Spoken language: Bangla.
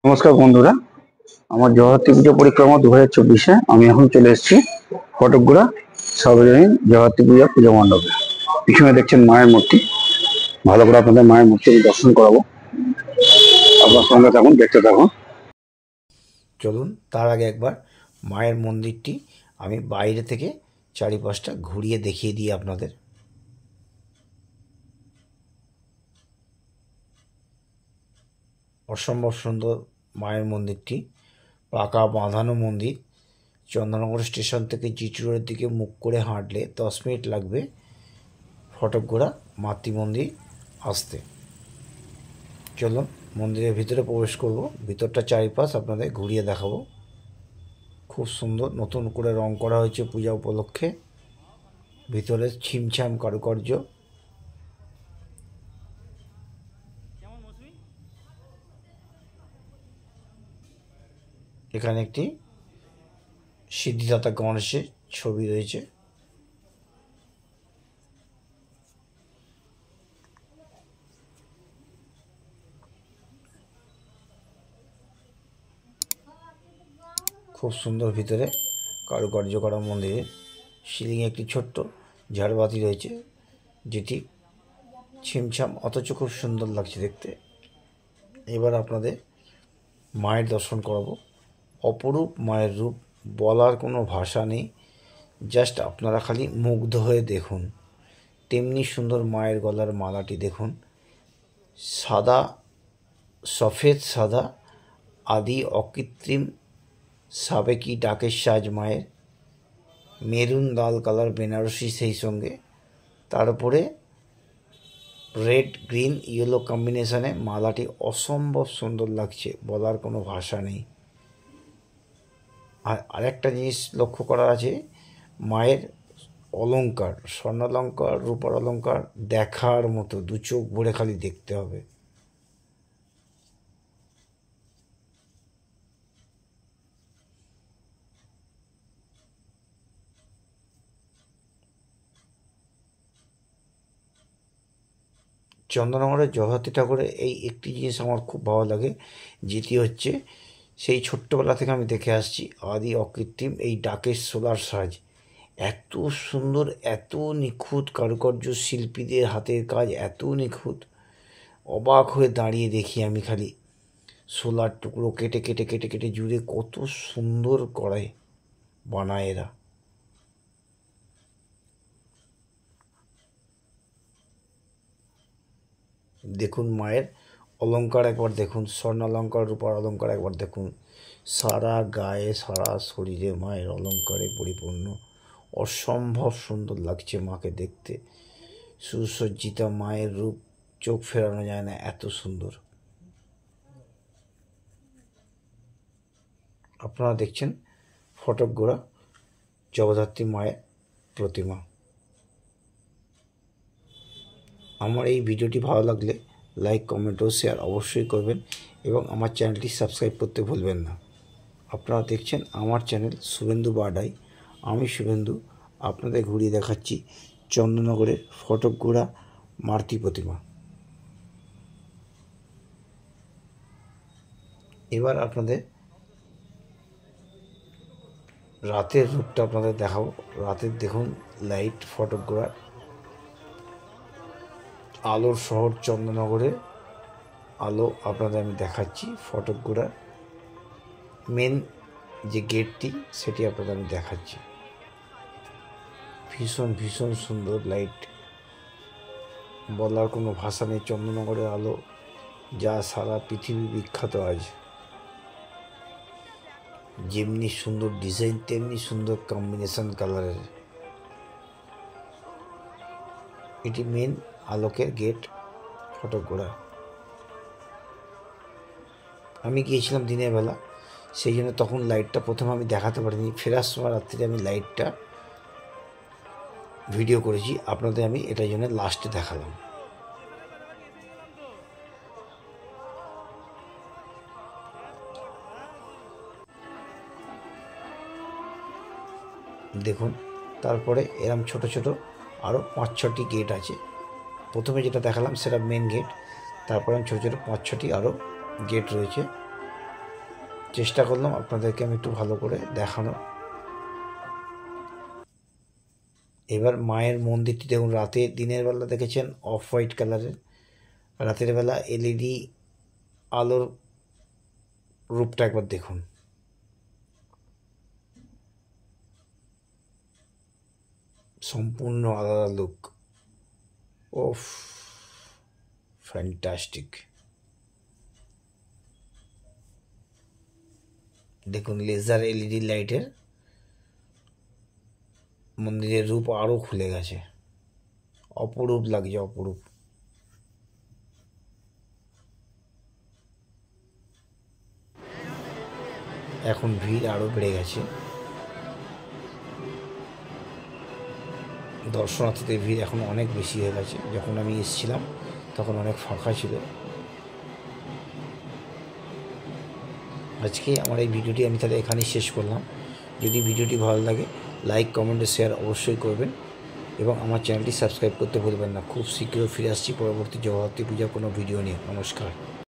নমস্কার বন্ধুরা, আমার জগদ্ধাত্রী পুজো পরিক্রমা 2024-এ আমি এখন চলে এসেছি ফটকগুড়া সর্বজনীন জগদ্ধাত্রী পূজা পুজো মণ্ডপে। পিছনে দেখছেন মায়ের মূর্তি। ভালো করে আপনাদের মায়ের মূর্তি দর্শন করাবো। আপনার সঙ্গে থাকুন, দেখতে থাকুন। চলুন তার আগে একবার মায়ের মন্দিরটি আমি বাইরে থেকে চারিপাশটা ঘুরিয়ে দেখিয়ে দিই আপনাদের। অসম্ভব সুন্দর মায়ের মন্দিরটি, পাকা বাঁধানো মন্দির। চন্দননগর স্টেশন থেকে জিটি রোডের দিকে মুখ করে হাঁটলে 10 মিনিট লাগবে ফটকগুড়া মাতৃ মন্দির আসতে। চলুন মন্দিরের ভিতরে প্রবেশ করব। ভিতরটা চারিপাশ আপনাদের ঘুরিয়ে দেখাবো। খুব সুন্দর, নতুন করে রং করা হয়েছে পূজা উপলক্ষে। ভিতরে ছিমছাম কারুকার্য। এখানে একটি সিদ্ধিদাতা গণেশের ছবি রয়েছে। খুব সুন্দর ভিতরে কারুকার্য করা মন্দিরে। সিলিংয়ে একটি ছোট্ট ঝাড়বাতি রয়েছে, যেটি ছিমছাম অথচ খুব সুন্দর লাগছে দেখতে। এবার আপনাদের মায়ের দর্শন করাবো। অপরূপ মায়ের রূপ, বলার কোনো ভাষা নেই। জাস্ট আপনারা খালি মুগ্ধ হয়ে দেখুন। তেমনি সুন্দর মায়ের গলার মালাটি দেখুন, সাদা, সফেদ সাদা, আদি অকৃত্রিম সাবেকি ডাকের সাজ মায়ের। মেরুন লাল কালার বেনারসি, সেই সঙ্গে তার উপরে রেড গ্রিন ইয়েলো কম্বিনেশনে মালাটি অসম্ভব সুন্দর লাগছে, বলার কোনো ভাষা নেই। আর আরেকটা জিনিস লক্ষ্য করা আছে, মায়ের অলংকার, স্বর্ণালঙ্কার, রূপার অলঙ্কার দেখার মতো, দু চোখ ভরে খালি দেখতে হবে। চন্দননগরের জগদ্ধাত্রী ঠাকুরের এই একটি জিনিস আমার খুব ভালো লাগে, যেটি হচ্ছে সেই ছোট্টবেলা থেকে আমি দেখে আসছি আদি অকৃত্রিম এই ডাকের সোলার সাজ। এত সুন্দর, এত নিখুঁত কারুকার্য, শিল্পীদের হাতের কাজ এত নিখুঁত, অবাক হয়ে দাঁড়িয়ে দেখি আমি খালি। সোলার টুকরো কেটে কেটে কেটে কেটে জুড়ে কত সুন্দর করে বানায় এরা। দেখুন মায়ের অলঙ্কার একবার দেখুন, স্বর্ণালঙ্কার, রূপার অলঙ্কার একবার দেখুন। সারা গায়ে সারা শরীরে মায়ের অলঙ্কারে পরিপূর্ণ। অসম্ভব সুন্দর লাগছে মাকে দেখতে। সুসজ্জিতা মায়ের রূপ, চোখ ফেরানো যায় না, এত সুন্দর। আপনারা দেখছেন ফটকগুড়া জগদ্ধাত্রী মায়ের প্রতিমা। আমার এই ভিডিওটি ভালো লাগলে লাইক, কমেন্ট ও শেয়ার অবশ্যই করবেন এবং আমার চ্যানেলটি সাবস্ক্রাইব করতে ভুলবেন না। আপনারা দেখছেন আমার চ্যানেল শুভেন্দু বাডাই। আমি শুভেন্দু আপনাদের ঘুরিয়ে দেখাচ্ছি চন্দননগরের ফটকগুড়া মাতৃ প্রতিমা। এবার আপনাদের রাতের রূপটা আপনাদের দেখাবো। রাতের দেখুন লাইট, ফটকগুড়ার আলোর শহর চন্দননগরের আলো আপনাদের আমি দেখাচ্ছি। ফটকগুড়ার মেন যে গেটটি, সেটি আপনাদের আমি দেখাচ্ছি। ভীষণ ভীষণ সুন্দর লাইট, বলার কোনো ভাষা নেই। চন্দননগরের আলো যা সারা পৃথিবী বিখ্যাত আজ। যেমনি সুন্দর ডিজাইন, তেমনি সুন্দর কম্বিনেশন কালারের। এটি মেন আলোকের গেট ফটকগুড়া। আমি গিয়েছিলাম দিনের বেলা, সেই জন্য তখন লাইটটা প্রথমে আমি দেখাতে পারিনি। ফেরার সময় রাত্রিরে আমি লাইটটা ভিডিও করেছি, আপনাদের আমি এটার জন্য লাস্টে দেখালাম। দেখুন তারপরে এরম ছোট ছোট আরও 5-6টি গেট আছে। প্রথমে যেটা দেখালাম সেটা মেন গেট, তারপরে ছোটো ছোটো 5-6টি আরও গেট রয়েছে। চেষ্টা করলাম আপনাদেরকে আমি একটু ভালো করে দেখানো। এবার মায়ের মন্দিরটি দেখুন, রাতে দিনের বেলা দেখেছেন অফ হোয়াইট কালারের, রাতের বেলা এলইডি আলোর রূপটা একবার দেখুন। সম্পূর্ণ আলাদা লুক। ওফ, ফ্যান্টাস্টিক। দেখুন লেজার এলইডি লাইটের মন্দিরের রূপ আরও খুলে গেছে, অপরূপ লাগছে, অপরূপ। এখন ভিড় আরও বেড়ে গেছে, দর্শনার্থীদের ভিড় এখন অনেক বেশি হয়ে গেছে। যখন আমি এসেছিলাম তখন অনেক ফাঁকা ছিল। আজকে আমার এই ভিডিওটি আমি তাহলে এখানেই শেষ করলাম। যদি ভিডিওটি ভালো লাগে লাইক, কমেন্ট, শেয়ার অবশ্যই করবেন এবং আমার চ্যানেলটি সাবস্ক্রাইব করতে ভুলবেন না। খুব শীঘ্রই ফিরে আসছি পরবর্তী জগদ্ধাত্রী পূজার কোনো ভিডিও নিয়ে। নমস্কার।